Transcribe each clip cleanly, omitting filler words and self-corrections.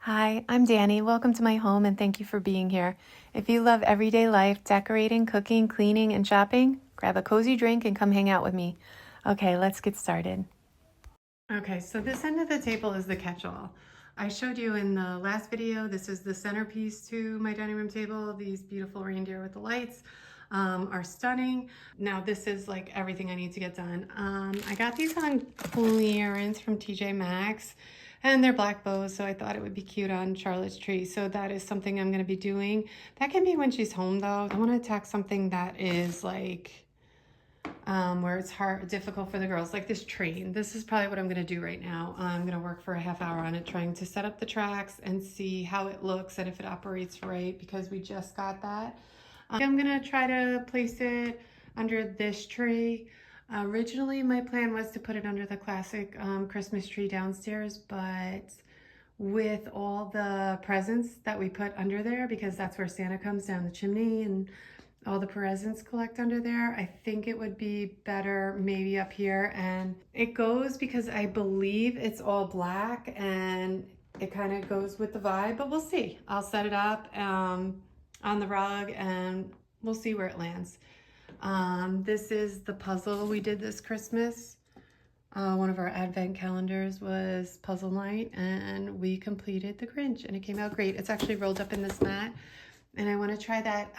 Hi, I'm Danny. Welcome to my home and thank you for being here. If you love everyday life, decorating, cooking, cleaning, and shopping, grab a cozy drink and come hang out with me. Okay, let's get started. Okay, so this end of the table is the catch-all. I showed you in the last video, this is the centerpiece to my dining room table. These beautiful reindeer with the lights are stunning. Now this is like everything I need to get done. I got these on clearance from TJ Maxx and they're black bows, so I thought it would be cute on Charlotte's tree. So that is something I'm gonna be doing. That can be when she's home though. I wanna attack something that is like where it's difficult for the girls, like this train. This is probably what I'm gonna do right now. I'm gonna work for a half hour on it, trying to set up the tracks and see how it looks and if it operates right, because we just got that. I'm gonna try to place it under this tree. Originally, my plan was to put it under the classic Christmas tree downstairs, but with all the presents that we put under there, because that's where Santa comes down the chimney and all the presents collect under there, I think it would be better maybe up here. And it goes because I believe it's all black and it kind of goes with the vibe, but we'll see. I'll set it up on the rug and we'll see where it lands. This is the puzzle we did this Christmas. One of our advent calendars was puzzle night and we completed the Grinch and it came out great. It's actually rolled up in this mat and I want to try that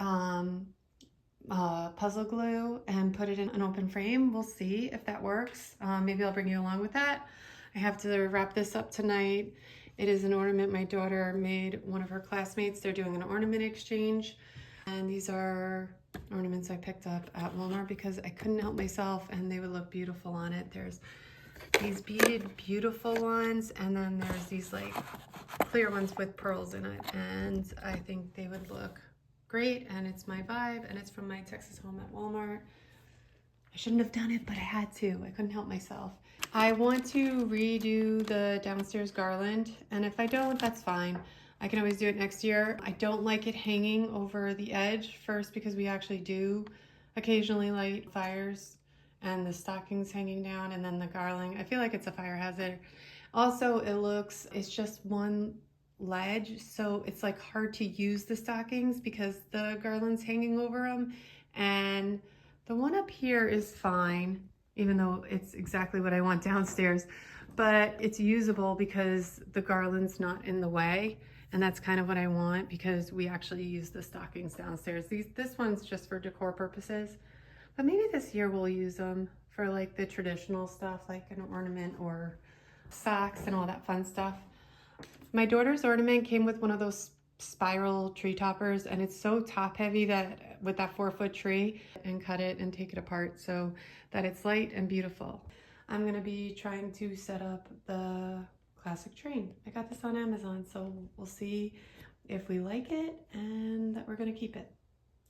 puzzle glue and put it in an open frame. We'll see if that works. Maybe I'll bring you along with that. I have to wrap this up tonight. It is an ornament my daughter made one of her classmates. They're doing an ornament exchange. And these are ornaments I picked up at Walmart because I couldn't help myself and they would look beautiful on it. There's these beaded beautiful ones and then there's these like clear ones with pearls in it. And I think they would look great and it's my vibe and it's from my Texas home at Walmart. I shouldn't have done it, but I had to. I couldn't help myself. I want to redo the downstairs garland, and if I don't, that's fine. I can always do it next year. I don't like it hanging over the edge, first because we actually do occasionally light fires and the stockings hanging down, and then the garland. I feel like it's a fire hazard. Also, it's just one ledge, so it's like hard to use the stockings because the garland's hanging over them, and the one up here is fine, even though it's exactly what I want downstairs, but it's usable because the garland's not in the way, and that's kind of what I want because we actually use the stockings downstairs. This one's just for decor purposes, but maybe this year we'll use them for like the traditional stuff, like an ornament or socks and all that fun stuff. My daughter's ornament came with one of those spiral tree toppers and it's so top heavy that with that 4-foot tree and cut it and take it apart so that it's light and beautiful. I'm gonna be trying to set up the classic train. I got this on Amazon, so we'll see if we like it and that we're gonna keep it.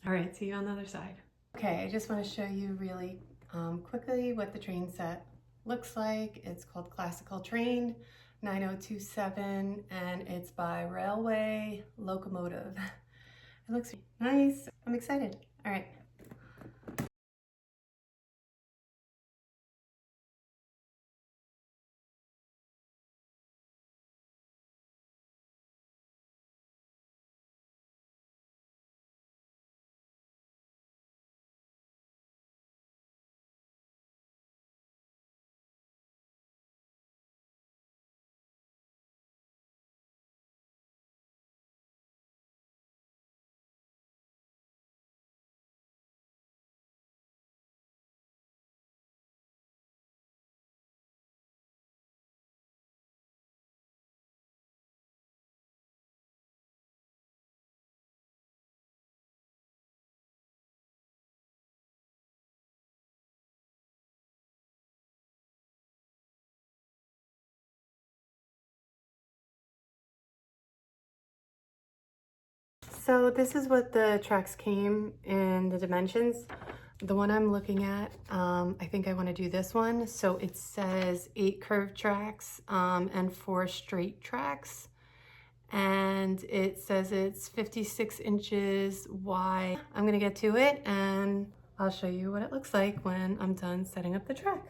All right, see you on the other side. Okay, I just want to show you really quickly what the train set looks like. It's called Classical Train 9027 and it's by Railway Locomotive. It looks nice. I'm excited. All right. So this is what the tracks came in the dimensions. The one I'm looking at, I think I want to do this one. So it says 8 curved tracks and 4 straight tracks. And it says it's 56 inches wide. I'm gonna get to it and I'll show you what it looks like when I'm done setting up the track.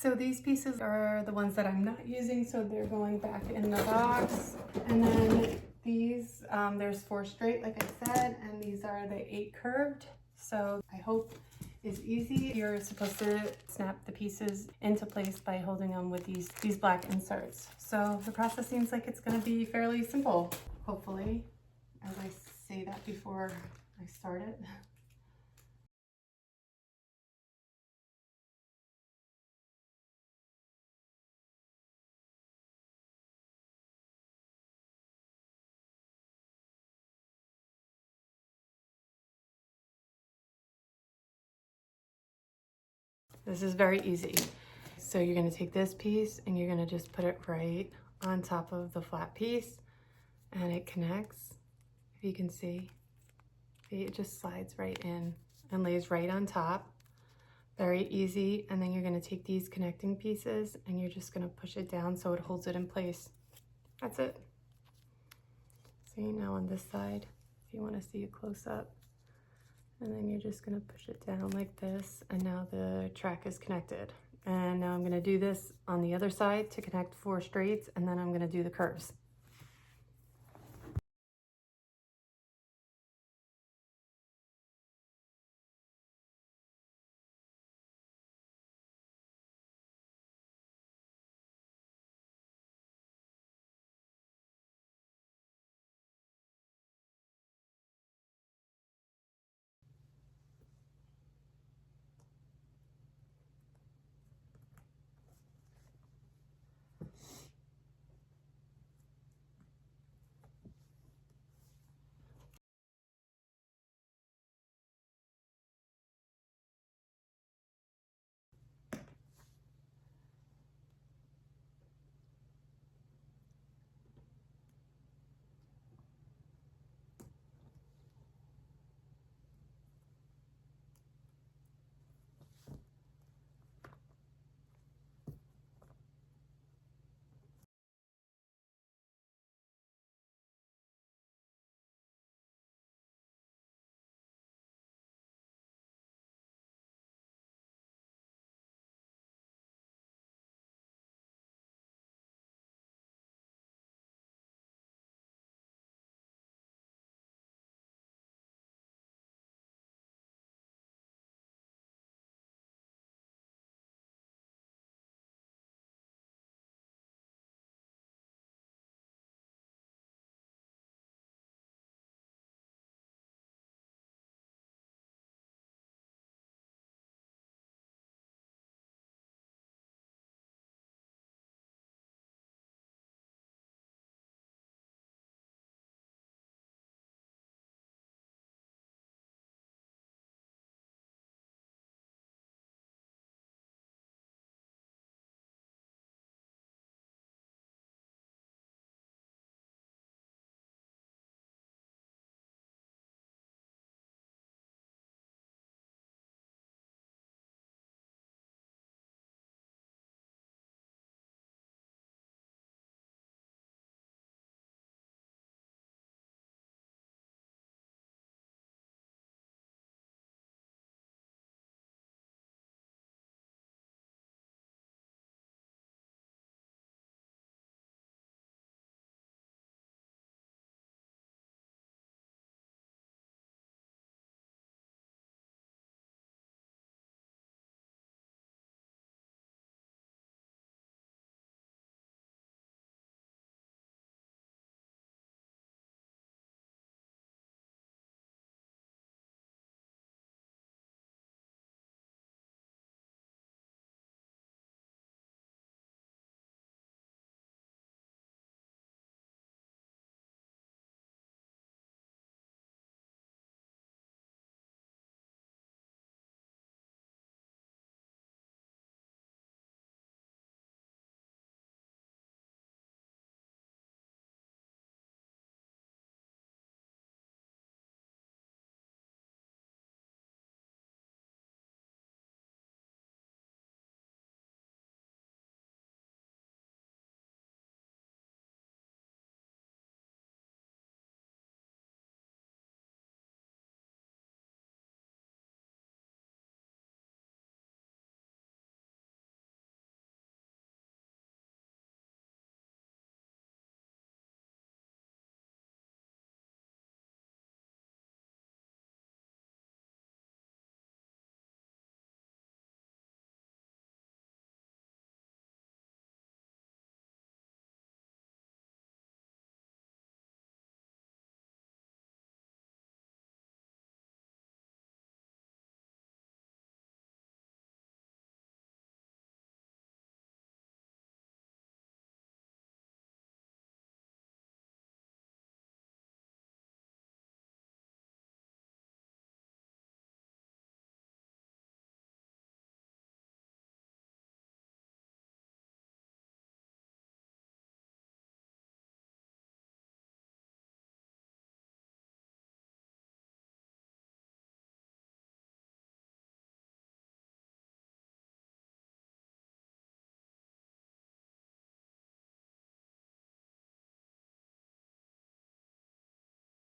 So these pieces are the ones that I'm not using, so they're going back in the box. And then these, there's 4 straight, like I said, and these are the 8 curved. So I hope is easy. You're supposed to snap the pieces into place by holding them with these black inserts. So the process seems like it's going to be fairly simple, hopefully, as I say that before I start it. This is very easy. So you're going to take this piece and you're going to just put it right on top of the flat piece, and it connects. If you can see, it just slides right in and lays right on top. Very easy. And then you're going to take these connecting pieces and you're just going to push it down so it holds it in place. That's it. See, now on this side, if you want to see a close up, and then you're just going to push it down like this, and now the track is connected. And now I'm going to do this on the other side to connect 4 straights, and then I'm going to do the curves.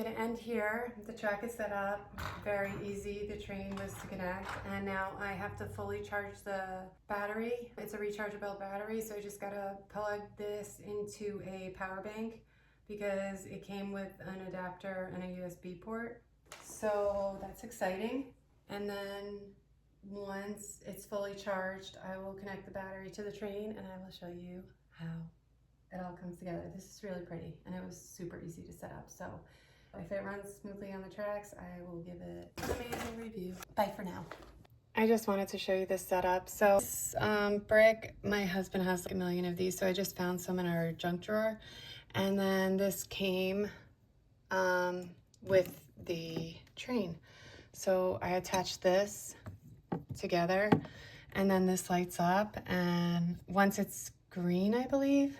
I'm gonna end here. The track is set up, very easy. The train was to connect, and now I have to fully charge the battery. It's a rechargeable battery, so I just gotta plug this into a power bank because it came with an adapter and a USB port. So that's exciting. And then once it's fully charged, I will connect the battery to the train and I will show you how it all comes together. This is really pretty and it was super easy to set up. So if it runs smoothly on the tracks, I will give it an amazing review. Bye for now. I just wanted to show you this setup. So this brick, my husband has like a million of these, so I just found some in our junk drawer. And then this came with the train. So I attached this together and then this lights up, and once it's green, I believe,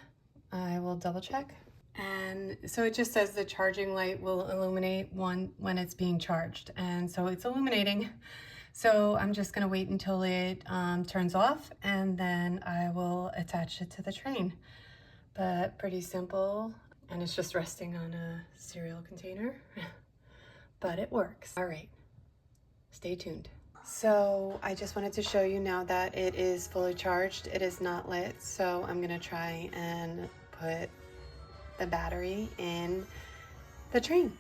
I will double check. And so it just says the charging light will illuminate when it's being charged. And so it's illuminating. So I'm just gonna wait until it turns off and then I will attach it to the train. But pretty simple, and it's just resting on a cereal container, but it works. All right, stay tuned. So I just wanted to show you now that it is fully charged. It is not lit, so I'm gonna try and put the battery in the train.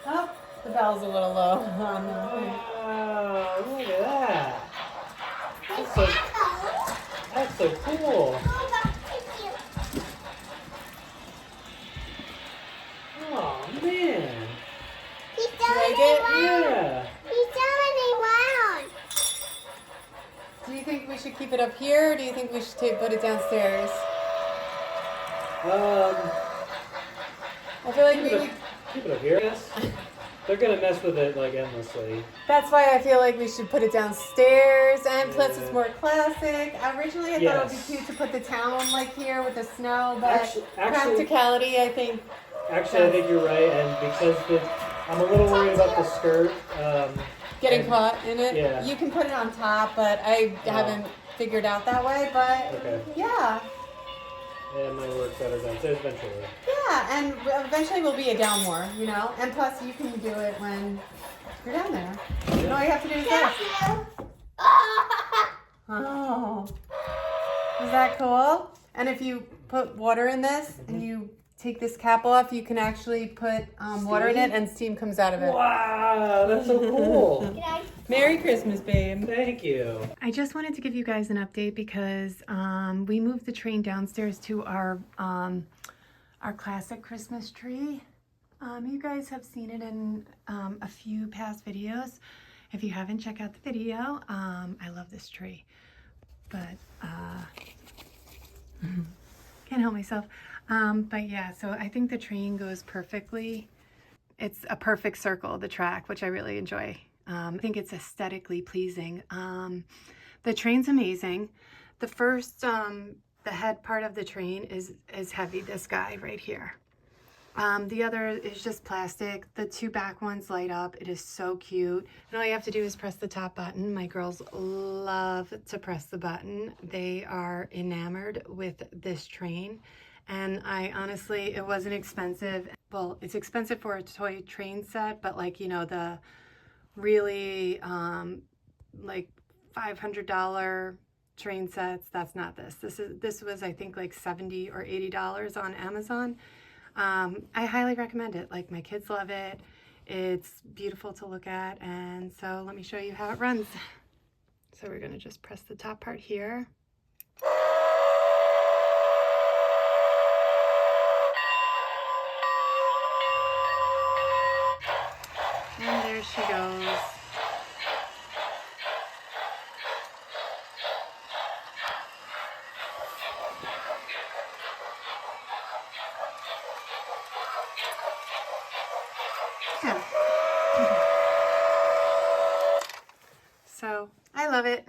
Oh, the bell's a little low on the Wow, look at that. That's so cool. Oh, man. He's Like turning it? around. Yeah. He's turning around. Do you think should keep it up here, or do you think we should put it downstairs? I feel like Keep it up here. Yes. They're gonna mess with it like endlessly. That's why I feel like we should put it downstairs, and plus Yeah. it's more classic. Originally, I thought it would be cute to put the town like here with the snow, but practicality, I think. Actually, I think you're right, and because I'm a little worried about the skirt. Getting caught in it. Yeah. You can put it on top, but I haven't figured out that way. But yeah. Yeah, it might work better downstairs eventually. Yeah, and eventually we'll be a down more, you know. And plus, you can do it when you're down there. And all you have to do is this. Oh, is that cool? And if you put water in this and you take this cap off, you can actually put water in it and steam comes out of it. Wow, that's so cool. Merry Christmas, babe. Thank you. I just wanted to give you guys an update because we moved the train downstairs to our classic Christmas tree. You guys have seen it in a few past videos. If you haven't, check out the video. I love this tree, but can't help myself. But yeah, so I think the train goes perfectly. It's a perfect circle, the track, which I really enjoy. I think it's aesthetically pleasing. The train's amazing. The first, the head part of the train is heavy, this guy right here. The other is just plastic. The two back ones light up. It is so cute. And all you have to do is press the top button. My girls love to press the button. They are enamored with this train. And I honestly, it wasn't expensive. Well, it's expensive for a toy train set, but like, you know, the really like $500 train sets, that's not this. This was, I think, like $70 or $80 on Amazon. I highly recommend it. Like, my kids love it. It's beautiful to look at. And so let me show you how it runs. So we're going to just press the top part here. And there she goes. Yeah. So I love it.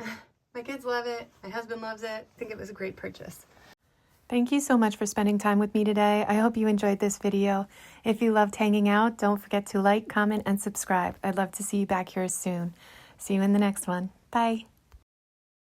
My kids love it. My husband loves it. I think it was a great purchase. Thank you so much for spending time with me today. I hope you enjoyed this video. If you loved hanging out, don't forget to like, comment, and subscribe. I'd love to see you back here soon. See you in the next one. Bye.